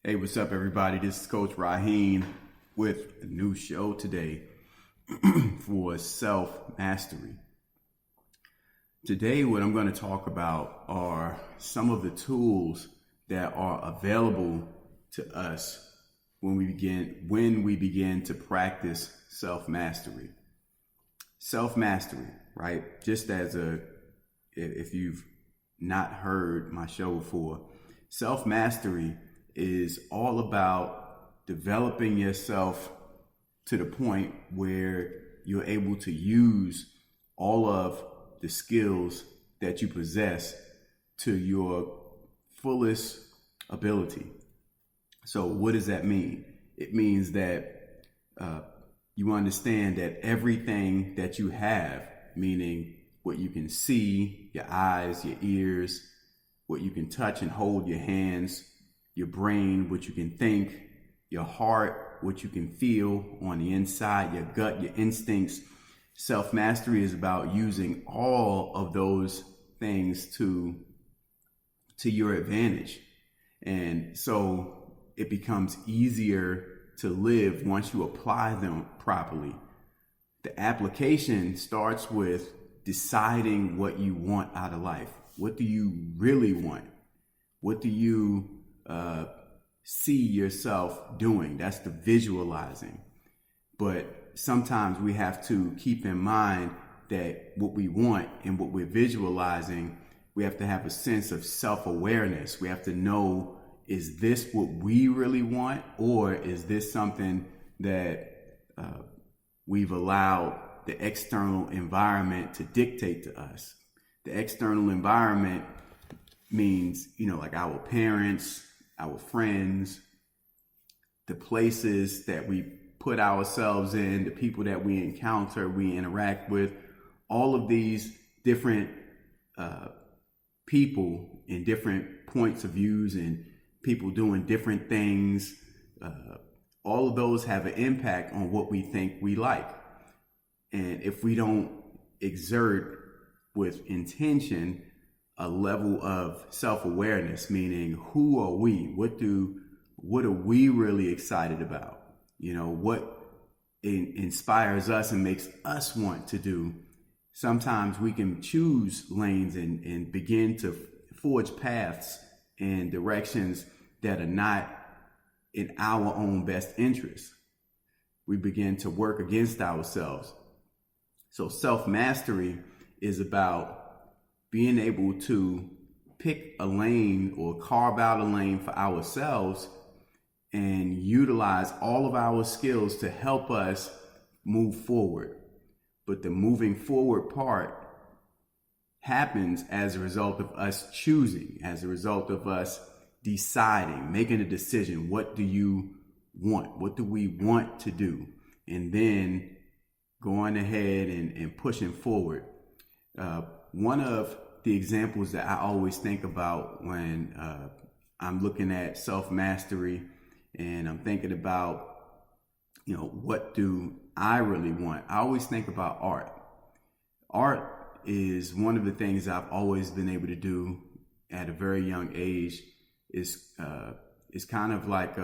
Hey, what's up, everybody? This is Coach Rahien with a new show today for self-mastery. Today, what I'm going to talk about are some of the tools that are available to us when we begin to practice self-mastery. Self-mastery, right? Just as if you've not heard my show before, self-mastery is all about developing yourself to the point where you're able to use all of the skills that you possess to your fullest ability. So what does that mean? It means that you understand that everything that you have, meaning what you can see, your eyes, your ears, what you can touch and hold, your hands, your brain, what you can think, your heart, what you can feel on the inside, your gut, your instincts. Self-mastery is about using all of those things to your advantage. And so it becomes easier to live once you apply them properly. The application starts with deciding what you want out of life. What do you really want? What do you see yourself doing? That's the visualizing. But sometimes we have to keep in mind that what we want and what we're visualizing, we have to have a sense of self-awareness. We have to know, is this what we really want, or is this something that we've allowed the external environment to dictate to us? The external environment means, like our parents, our friends, the places that we put ourselves in, the people that we encounter, we interact with, all of these different people in different points of views and people doing different things. All of those have an impact on what we think we like. And if we don't exert with intention a level of self-awareness, meaning who are we? What are we really excited about? What inspires us and makes us want to do? Sometimes we can choose lanes and begin to forge paths and directions that are not in our own best interest. We begin to work against ourselves. So self-mastery is about being able to pick a lane or carve out a lane for ourselves and utilize all of our skills to help us move forward. But the moving forward part happens as a result of us choosing, as a result of us deciding, making a decision. What do you want? What do we want to do? And then going ahead and pushing forward. One of the examples that I always think about when I'm looking at self-mastery and I'm thinking about, what do I really want? I always think about art. Art is one of the things I've always been able to do at a very young age. It's kind of like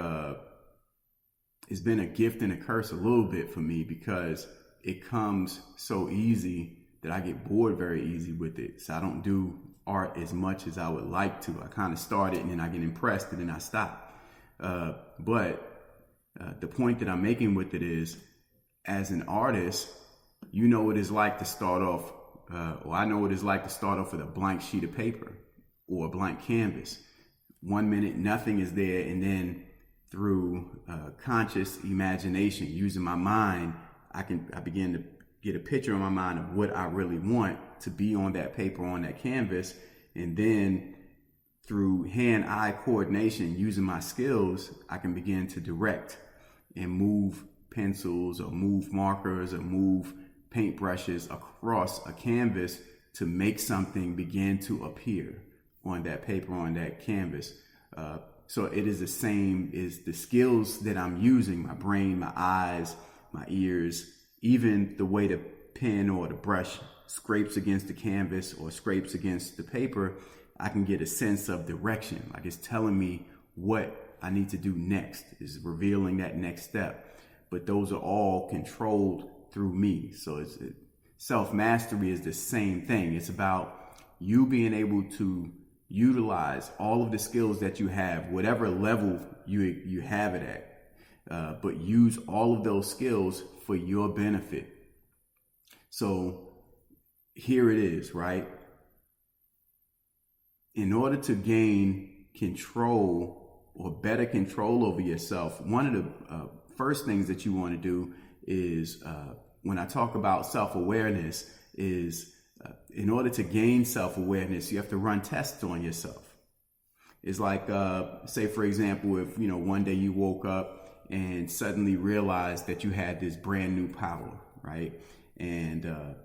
it's been a gift and a curse a little bit for me, because it comes so easy that I get bored very easy with it. So I don't do art as much as I would like to. I kind of start it and then I get impressed and then I stop. But the point that I'm making with it is, as an artist, you know what it's like to start off, or I know what it's like to start off with a blank sheet of paper or a blank canvas. 1 minute, nothing is there. And then through conscious imagination, using my mind, I begin to get a picture in my mind of what I really want to be on that paper, on that canvas. And then through hand-eye coordination, using my skills, I can begin to direct and move pencils or move markers or move paintbrushes across a canvas to make something begin to appear on that paper, on that canvas. So it is the same as the skills that I'm using, my brain, my eyes, my ears, even the way the pen or the brush scrapes against the canvas or scrapes against the paper, I can get a sense of direction. Like it's telling me what I need to do next, is revealing that next step. But those are all controlled through me. So self-mastery is the same thing. It's about you being able to utilize all of the skills that you have, whatever level you have it at, but use all of those skills for your benefit. So here it is, right? In order to gain control or better control over yourself, one of the first things that you want to do is, when I talk about self-awareness, is in order to gain self-awareness, you have to run tests on yourself. It's like, say, for example, if, one day you woke up and suddenly realized that you had this brand new power, right? And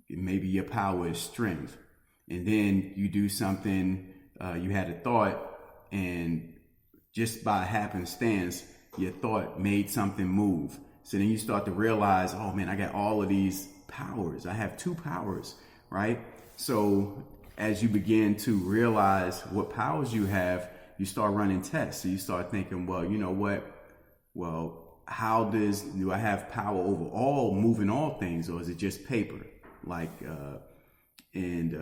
maybe your power is strength. And then you do something, you had a thought, and just by happenstance, your thought made something move. So then you start to realize, oh man, I got all of these powers. I have 2 powers, right? So as you begin to realize what powers you have, you start running tests. So you start thinking, well, you know what? Well, how do I have power over moving all things, or is it just paper? Like in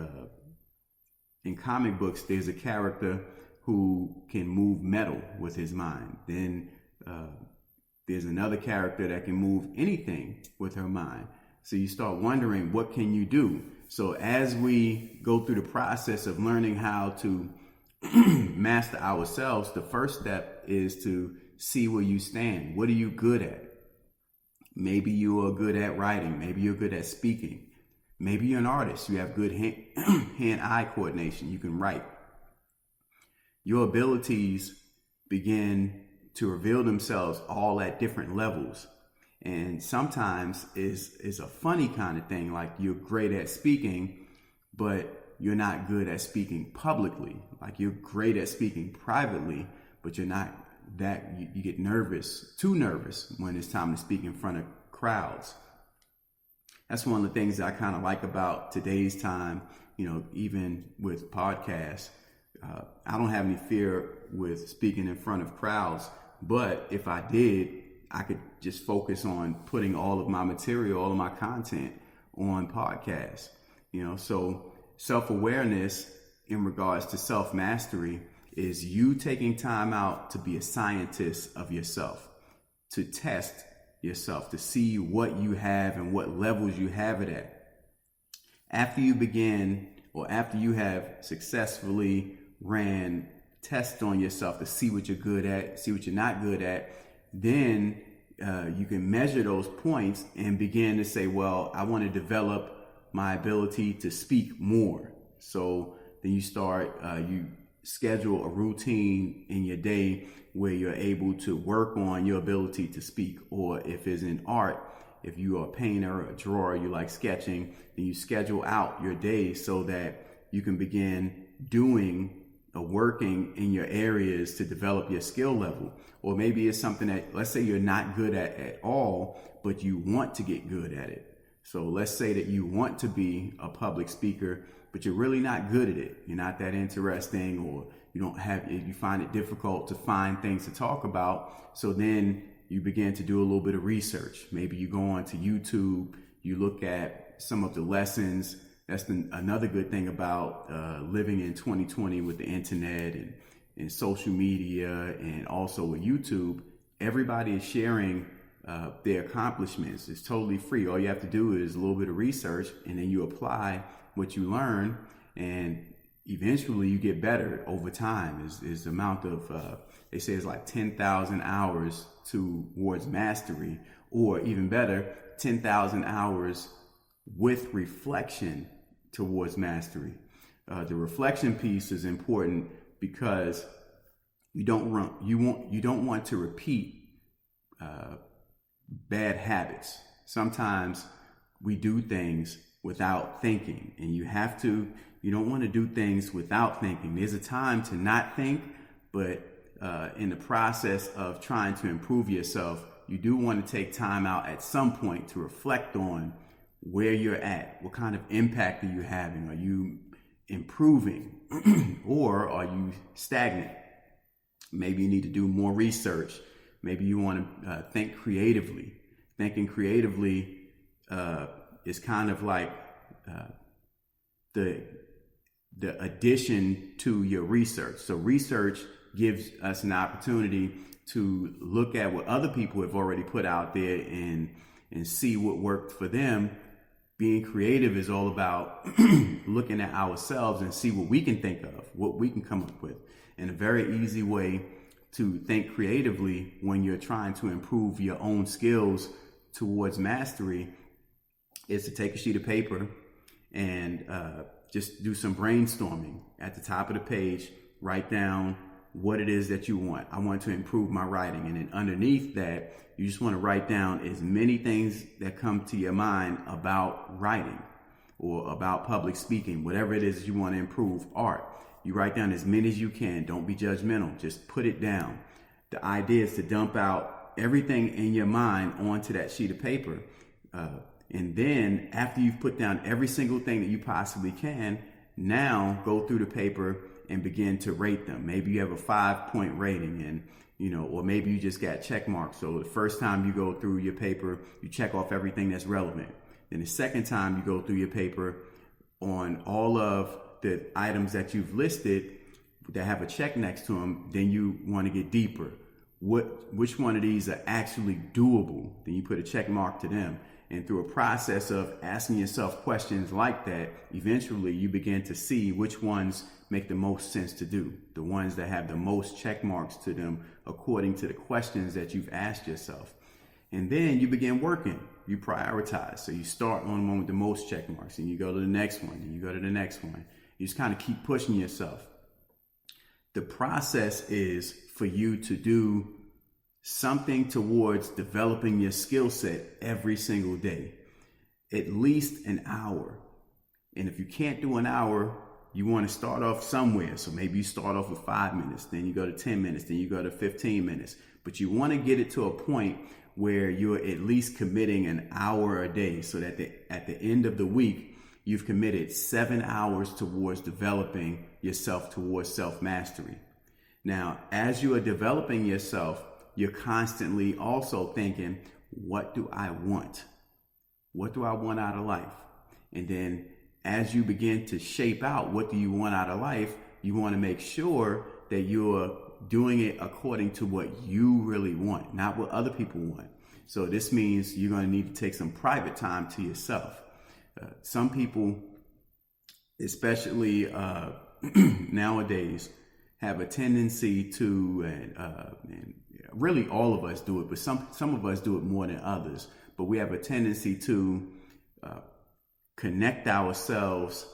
comic books, there's a character who can move metal with his mind. Then there's another character that can move anything with her mind. So you start wondering, what can you do? So as we go through the process of learning how to master ourselves, the first step is to see where you stand. What are you good at? Maybe you are good at writing. Maybe you're good at speaking. Maybe you're an artist. You have good hand-eye coordination. You can write. Your abilities begin to reveal themselves all at different levels. And sometimes it's a funny kind of thing, like you're great at speaking, but you're not good at speaking publicly. Like you're great at speaking privately, but you're not you get too nervous when it's time to speak in front of crowds. That's one of the things that I kind of like about today's time, even with podcasts. I don't have any fear with speaking in front of crowds, but if I did, I could just focus on putting all of my material, all of my content on podcasts. So self-awareness in regards to self-mastery is you taking time out to be a scientist of yourself, to test yourself, to see what you have and what levels you have it at. After you have successfully ran tests on yourself to see what you're good at, see what you're not good at, then you can measure those points and begin to say, well, I want to develop my ability to speak more. So then you schedule a routine in your day where you're able to work on your ability to speak. Or if it's in art, if you are a painter, a drawer, you like sketching, then you schedule out your day so that you can begin working in your areas to develop your skill level. Or maybe it's something that, let's say you're not good at all, but you want to get good at it. So let's say that you want to be a public speaker, but you're really not good at it. You're not that interesting, or you find it difficult to find things to talk about. So then you begin to do a little bit of research. Maybe you go onto YouTube, you look at some of the lessons. That's another good thing about living in 2020 with the internet and social media, and also with YouTube. Everybody is sharing their accomplishments. It's totally free. All you have to do is a little bit of research, and then you apply what you learn, and eventually you get better over time. Is the amount of they say it's like 10,000 hours towards mastery, or even better, 10,000 hours with reflection towards mastery. The reflection piece is important because you don't want to repeat bad habits. Sometimes we do things without thinking, and you don't want to do things without thinking. There's a time to not think, but in the process of trying to improve yourself, you do want to take time out at some point to reflect on where you're at. What kind of impact are you having? Are you improving or are you stagnant? Maybe you need to do more research. Maybe you want to think creatively. Thinking creatively is kind of like the addition to your research. So research gives us an opportunity to look at what other people have already put out there and see what worked for them. Being creative is all about looking at ourselves and see what we can think of, what we can come up with. And a very easy way to think creatively when you're trying to improve your own skills towards mastery is to take a sheet of paper and just do some brainstorming. At the top of the page, write down what it is that you want. I want to improve my writing. And then underneath that, you just want to write down as many things that come to your mind about writing or about public speaking, whatever it is you want to improve. Art. You write down as many as you can. Don't be judgmental. Just put it down. The idea is to dump out everything in your mind onto that sheet of paper. And then after you've put down every single thing that you possibly can, now go through the paper and begin to rate them. Maybe you have a 5-point rating and, or maybe you just got check marks. So the first time you go through your paper, you check off everything that's relevant. Then the second time you go through your paper on all of the items that you've listed that have a check next to them, then you want to get deeper. Which one of these are actually doable? Then you put a check mark to them. And through a process of asking yourself questions like that, eventually you begin to see which ones make the most sense to do. The ones that have the most check marks to them according to the questions that you've asked yourself. And then you begin working. You prioritize. So you start on one with the most check marks and you go to the next one and you go to the next one. You just kind of keep pushing yourself. The process is for you to do something towards developing your skill set every single day, at least an hour. And if you can't do an hour, you want to start off somewhere. So maybe you start off with 5 minutes, then you go to 10 minutes, then you go to 15 minutes. But you want to get it to a point where you're at least committing an hour a day so that at the end of the week, you've committed 7 hours towards developing yourself towards self-mastery. Now, as you are developing yourself, you're constantly also thinking, what do I want? What do I want out of life? And then as you begin to shape out what do you want out of life, you want to make sure that you're doing it according to what you really want, not what other people want. So this means you're going to need to take some private time to yourself. Some people, especially nowadays, have a tendency to, and really all of us do it, but some of us do it more than others. But we have a tendency to connect ourselves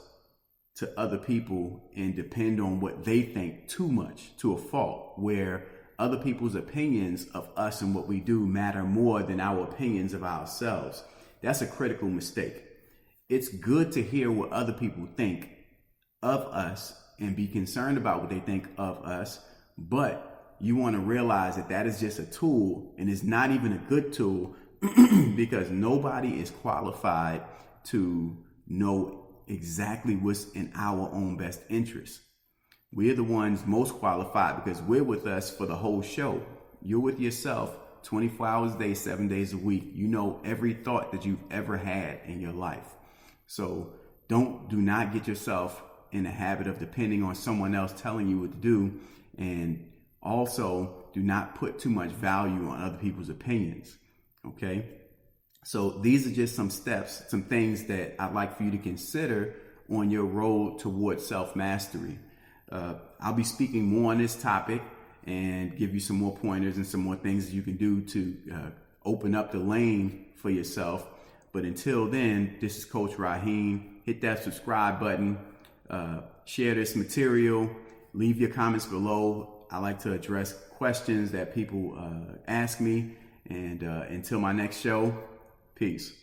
to other people and depend on what they think too much, to a fault, where other people's opinions of us and what we do matter more than our opinions of ourselves. That's a critical mistake. It's good to hear what other people think of us and be concerned about what they think of us, but you want to realize that that is just a tool, and it's not even a good tool because nobody is qualified to know exactly what's in our own best interest. We're the ones most qualified because we're with us for the whole show. You're with yourself 24 hours a day, 7 days a week. You know every thought that you've ever had in your life. So do not get yourself in the habit of depending on someone else telling you what to do. And also do not put too much value on other people's opinions. Okay. So these are just some steps, some things that I'd like for you to consider on your road towards self-mastery. I'll be speaking more on this topic and give you some more pointers and some more things that you can do to open up the lane for yourself. But until then, this is Coach Rahien. Hit that subscribe button, share this material, leave your comments below. I like to address questions that people ask me. And until my next show, peace.